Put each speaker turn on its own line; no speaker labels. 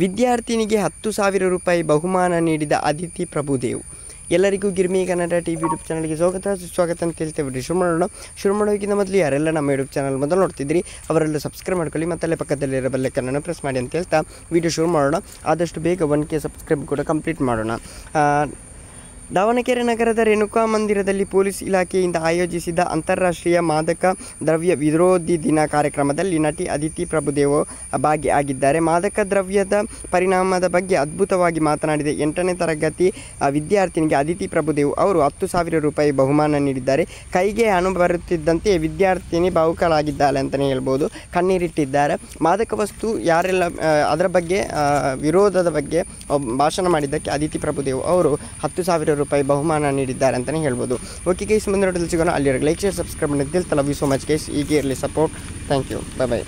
ವಿದ್ಯಾರ್ಥಿನಿಗೆ 10,000 ರೂಪಾಯಿ ಬಹುಮಾನ ನೀಡಿದ ಅದಿತಿ ಪ್ರಭುದೇವ್. ಎಲ್ಲರಿಗೂ ಗಿರ್ಮಿ ಕನ್ನಡ ಟಿವಿ ಯೂಟ್ಯೂಬ್ ಚಾನಲ್ಗೆ ಸ್ವಾಗತ ಅಂತ ಹೇಳ್ತೇವೆ. ಶುರು ಮಾಡೋಕ್ಕಿಂತ ಮೊದಲು ಯಾರೆಲ್ಲ ನಮ್ಮ ಯೂಟ್ಯೂಬ್ ಚಾನಲ್ ಮೊದಲು ನೋಡ್ತಿದ್ರಿ ಅವರೆಲ್ಲ ಸಬ್ಸ್ಕ್ರೈಬ್ ಮಾಡ್ಕೊಳ್ಳಿ, ಮತ್ತಲ್ಲೇ ಪಕ್ಕದಲ್ಲಿರೋ ಬೆಲ್ಲೈಕನ್ನ ಪ್ರೆಸ್ ಮಾಡಿ ಅಂತ ಹೇಳ್ತಾ ವಿಡಿಯೋ ಶುರು ಮಾಡೋಣ. ಆದಷ್ಟು ಬೇಗ 1K ಸಬ್ಸ್ಕ್ರೈಬ್ ಕೂಡ ಕಂಪ್ಲೀಟ್ ಮಾಡೋಣ. ದಾವಣಗೆರೆ ನಗರದ ರೇಣುಕಾ ಮಂದಿರದಲ್ಲಿ ಪೊಲೀಸ್ ಇಲಾಖೆಯಿಂದ ಆಯೋಜಿಸಿದ ಅಂತಾರಾಷ್ಟ್ರೀಯ ಮಾದಕ ದ್ರವ್ಯ ವಿರೋಧಿ ದಿನ ಕಾರ್ಯಕ್ರಮದಲ್ಲಿ ನಟಿ ಅದಿತಿ ಪ್ರಭುದೇವ್ ಭಾಗಿಯಾಗಿದ್ದಾರೆ. ಮಾದಕ ದ್ರವ್ಯದ ಪರಿಣಾಮದ ಬಗ್ಗೆ ಅದ್ಭುತವಾಗಿ ಮಾತನಾಡಿದ 8ನೇ ತರಗತಿ ವಿದ್ಯಾರ್ಥಿನಿಗೆ ಅದಿತಿ ಪ್ರಭುದೇವ್ ಅವರು 10,000 ರೂಪಾಯಿ ಬಹುಮಾನ ನೀಡಿದ್ದಾರೆ. ಕೈಗೆ ಹಣ ಬರುತ್ತಿದ್ದಂತೆ ವಿದ್ಯಾರ್ಥಿನಿ ಭಾವುಕಳಾಗಿದ್ದಾಳೆ ಅಂತಲೇ ಹೇಳ್ಬೋದು, ಕಣ್ಣೀರಿಟ್ಟಿದ್ದಾರೆ. ಮಾದಕ ವಸ್ತು ಯಾರೆಲ್ಲ ಅದರ ಬಗ್ಗೆ ವಿರೋಧದ ಬಗ್ಗೆ ಭಾಷಣ ಮಾಡಿದ್ದಕ್ಕೆ ಅದಿತಿ ಪ್ರಭುದೇವ್ ಅವರು 10,000 ರೂಪಾಯಿ ಬಹುಮಾನ ನೀಡಿದ್ದಾರೆ ಅಂತಲೇ ಹೇಳ್ಬೋದು. ಓಕೆ ಗೈಸ್, ಮುಂದಿನ ನೋಡಲು ಸಿಗೋಣ. ಅಲ್ಲಿವರೆಗೆ ಲೈಕ್, ಶೇರ್, ಸಬ್ಸ್ಕ್ರೈಬ್ ಮಾಡಿ. Love you so much guys. ಹೀಗೆ ಇರಲಿ ಸಪೋರ್ಟ್. Thank you. ಬಾಯ್.